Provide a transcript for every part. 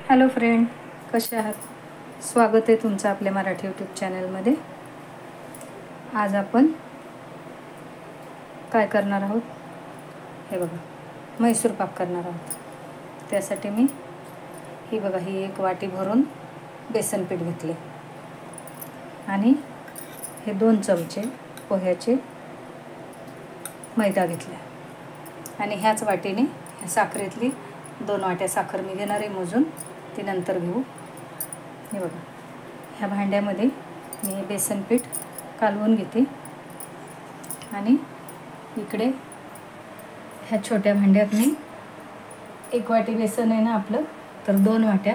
Hello friend, कसे आहात? स्वागत आहे तुमचं आपल्या मराठी यूट्यूब चॅनलमध्ये। आज आपण काय करणार आहोत? हे बघा, मैसूर पाक करणार आहोत। त्यासाठी मी ही एक वाटी भरून बेसन पीठ घेतले आणि हे 2 चमचे पोह्याचे मैदा घेतला आणि ह्याच वाटीने साखरेतली 2 वाट्या साखर मी घेणार आहे मोजून, ती नंतर घेऊ। हे बघा, ह्या भांड्यामध्ये मी बेसन पीठ कालवून घेते आणि इकडे ह्या छोट्या भांड्यात मी 1 वाटी बेसन आहे ना आपलं, तर 2 वाट्या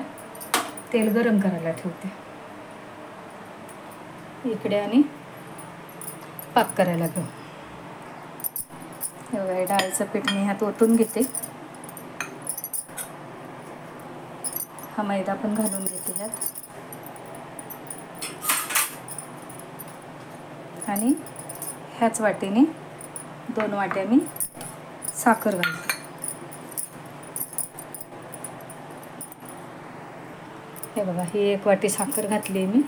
तेल गरम करायला ठेवते। इकडे आणि पाक करायला घेऊ। हे बघा, डाळीचं पीठ मी ह्यात ओतून घेते। हा मैदा पण घालून घेते ह्यात आणि ह्याच वाटीने 2 वाट्या मी साखर घालते। हे बघा, ही 1 वाटी साखर घातली मी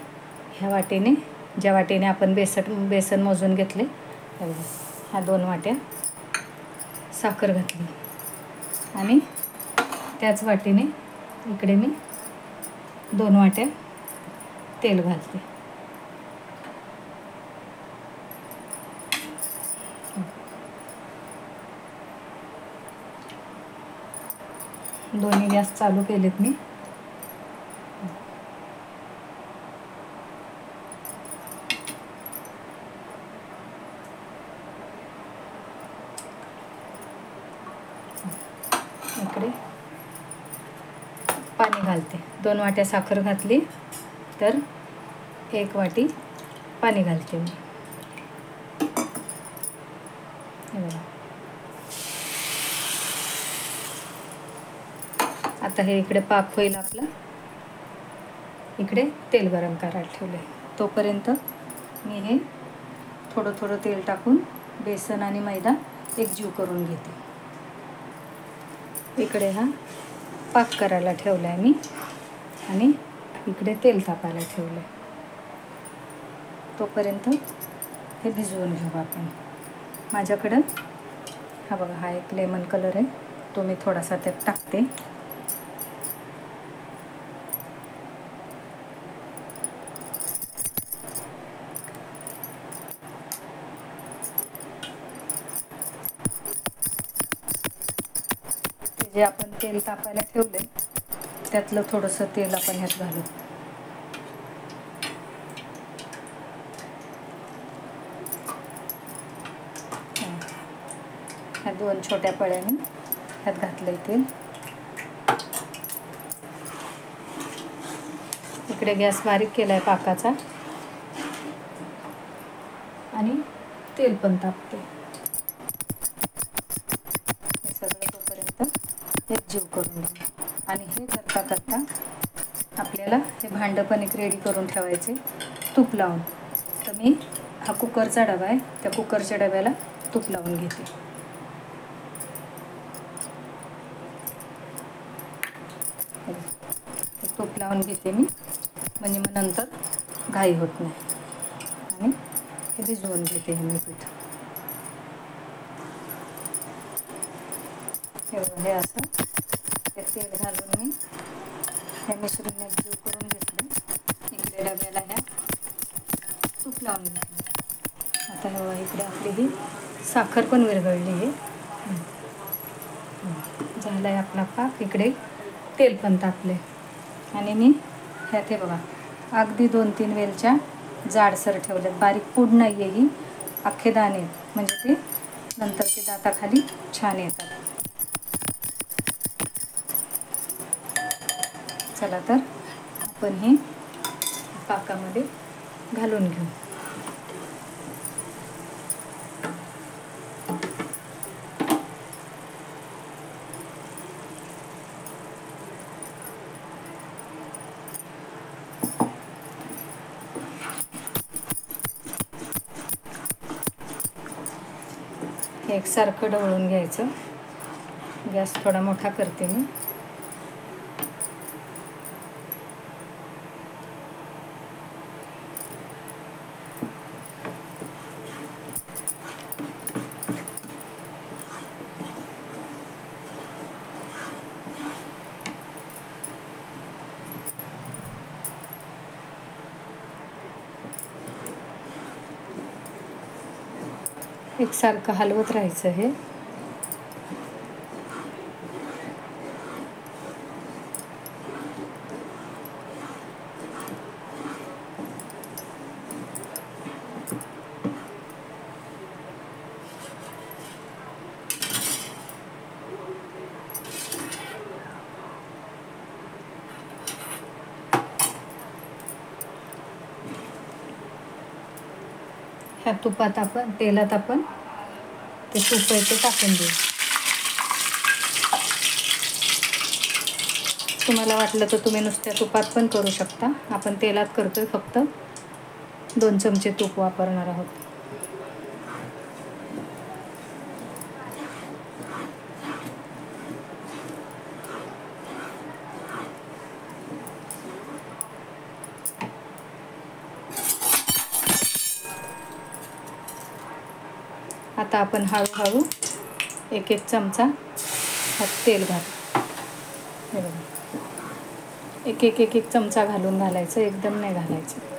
ह्या वाटीने, ज्या वाटीने आपण बेसन मोजून घेतले। हे बघा, ह्या 2 वाट्या साखर घातली आणि त्याच वाटीने इकडे मी 2 वाट्या तेल घालते। दोन्ही गॅस चालू केलेत मी। इकडे पाणी घालते। 2 वाट्या साखर घातली तर 1 वाटी पाणी घालते मी। आता हे इकडे पाक होईल आपला। इकडे तेल गरम करायला ठेवले, तोपर्यंत मी हे थोडं थोडं तेल टाकून बेसन आणि मैदा एकजीव करून घेते। इकडे हा पाक करायला ठेवला आहे मी आणि इकडे तेल तापायला ठेवलं आहे। तोपर्यंत हे भिजवून घेऊ आपण। माझ्याकडं हा बघा, हा एक लेमन कलर आहे, तो मी थोडासा त्यात टाकते। जे आपण तेल तापायला ठेवले त्यातलं थोडंसं तेल आपण ह्यात घालू। ह्या 2 छोट्या पळ्याने ह्यात घातलंय तेल। इकडे गॅस बारीक केलाय पाकाचा आणि तेल पण तापते। हे सगळं तोपर्यंत एकजीव करून घेऊ आणि हे करता करता आपल्याला हे भांडं पण एक रेडी करून ठेवायचे तूप लावून। तर मी हा कुकरचा डबा आहे, त्या कुकरच्या डब्याला तूप लावून घेते। तूप लावून घेते मी, म्हणजे मग नंतर घाई होत नाही। आणि हे भिजवून घेते हे मी पीठ। हे असं ते तेल घालून मी हे मिश्रण एकजीव करून घेतले। इकडे डब्याला ह्या तूप लावून घेतले। आता हे बघा, इकडे आपली ही साखर पण विरघळली आहे। झाला आहे आपला पाक। इकडे तेल पण तापले आणि मी ह्यात हे बघा अगदी 2-3 वेलच्या जाडसर ठेवल्यात, बारीक पूड नाही आहे ही, अख्खे दाणे, म्हणजे ते नंतर ते दाताखाली छान येतात। चला तर आपण हे पाकामध्ये घालून घेऊ। एकसारखं ढवळून घ्यायचं। गॅस थोडा मोठा करते मी। एकसारखं हलवत राहायचं हे. ह्या तुपात आपण तेलात आपण ते तूप आहे ते टाकून देऊ. तुम्हाला वाटलं तर तुम्ही नुसत्या तुपात पण करू शकता. आपण तेलात करतोय, फक्त 2 चमचे तूप वापरणार आहोत. आता आपण हळूहळू एक चमचा ह्यात तेल घालू. हे बघा, एक चमचा घालायचं, एकदम नाही घालायचं.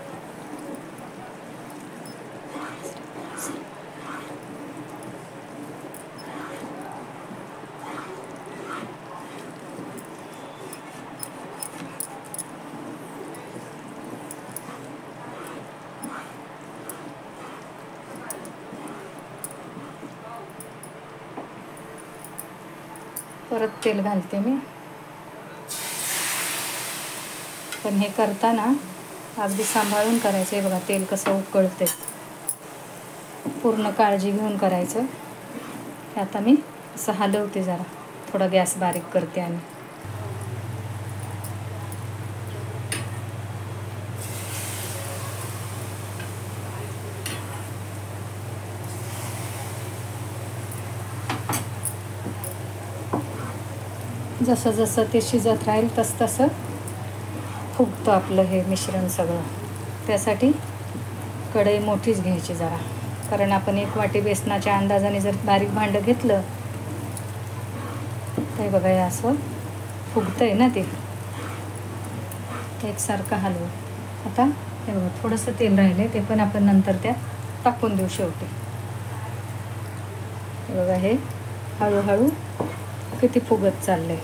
परत तेल घालते मी. पण हे करताना अगदी सांभाळून करायचं. हे बघा तेल कसं उकळते, पूर्ण काळजी घेऊन करायचं. हे आता मी असं हलवते, जरा थोडा गॅस बारीक करते. आणि जसं जसं ते शिजत राहील तसं फुगतं आपलं हे मिश्रण सगळं. त्यासाठी कढई मोठीच घ्यायची जरा, कारण आपण 1 वाटी बेसनाच्या अंदाजाने जर बारीक भांडं घेतलं तर बघा हे असं फुगतंय ना ते. एकसारखं हलवू. आता हे बघा थोडंसं तेल राहिले, ते पण आपण नंतर त्यात टाकून देऊ शेवटी. हे बघा हे हळूहळू किती फुगत चाललंय.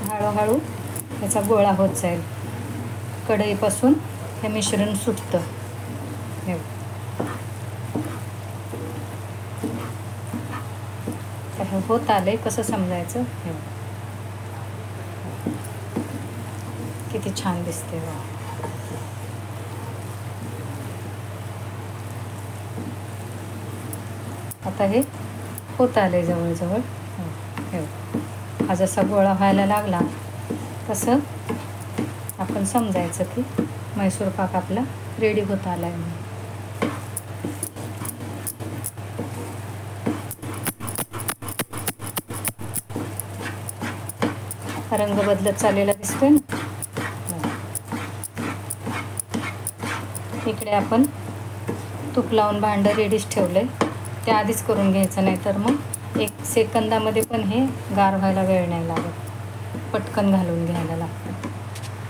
हळूहळू याचा गोळा होत जाईल. कढईपासून हे मिश्रण सुटतं. हे होत आलंय कसं समजायचं. हे किती छान दिसते. आता हे होत आले जवळजवळ. हे हा जसा गोळा व्हायला लागला तसं आपण समजायचं की मैसूर पाक आपला रेडी होत आला आहे म्हणून. रंग बदलत चाललेला दिसतोय ना. इकडे आपण तूप लावून भांडं रेडीच ठेवलंय. ते आधीच करून घ्यायचं, नाही तर मग 1 सेकंदामध्ये पण हे गार व्हायला वेळ नाही लागत. पटकन घालून घ्यायला लागतं.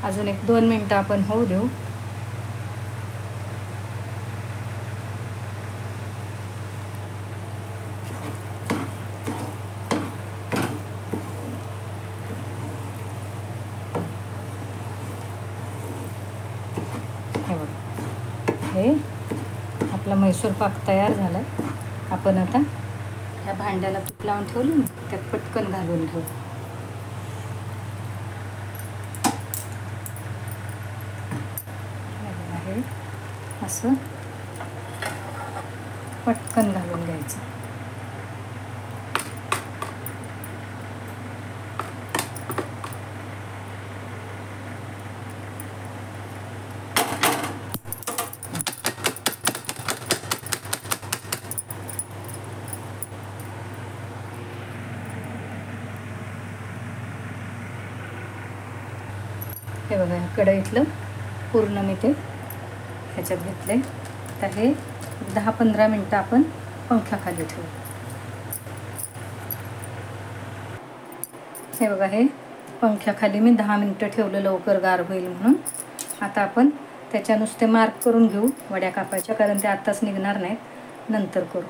अजून 1-2 मिनटं आपण होऊ देऊ. हे आपला मैसूर पाक तयार झाला. आपण आता ह्या भांड्याला तूप लावून ठेवलं ना, त्यात पटकन घालून घेऊ. हे असं पटकन घालून घ्यायचं. हे बघा कढईतलं पूर्ण मी ते ह्याच्यात घेतले. तर हे 10-15 मिनटं आपण पंख्याखाली ठेवू. हे बघा, हे पंख्याखाली मी 10 मिनटं ठेवलं लवकर गार होईल म्हणून. आता आपण त्याच्या नुसते मार्क करून घेऊ वड्या कापायच्या, कारण ते आत्ताच निघणार नाहीत, नंतर करू.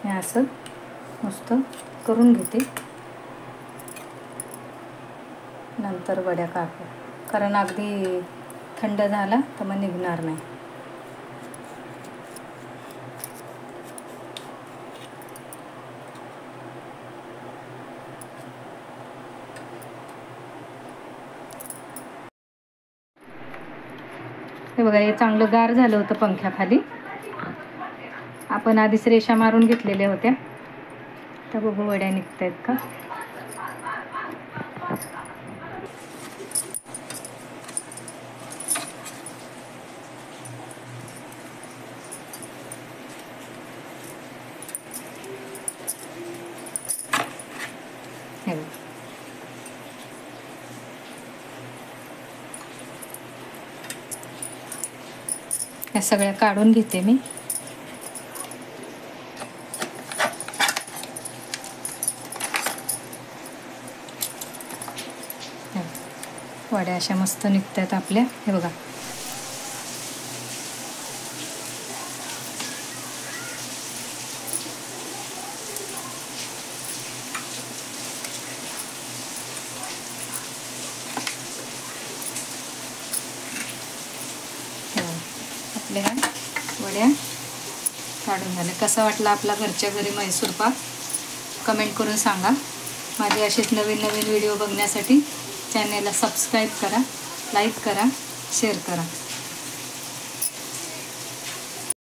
हे असं नुसतं करून घेते, नंतर वड्या कापू, कारण अगदी थंड झाला तर मग निघणार नाही. हे बघा, हे चांगलं गार झालं होतं पंख्याखाली. आपण आधीच रेषा मारून घेतलेल्या होत्या. तर बघू वड्या निघतायत का. हे बघा, या सगळ्या काढून घेते मी. वड्या अशा मस्त निघतात आपल्या. हे बघा, आपल्या वड्या काढून झाल्या. कसा वाटला आपला घरच्या घरी म्हैसूर पाक कमेंट करून सांगा. माझे असेच नवीन नवीन व्हिडिओ बघण्यासाठी चॅनेलला सबस्क्राईब करा, लाईक करा, शेअर करा.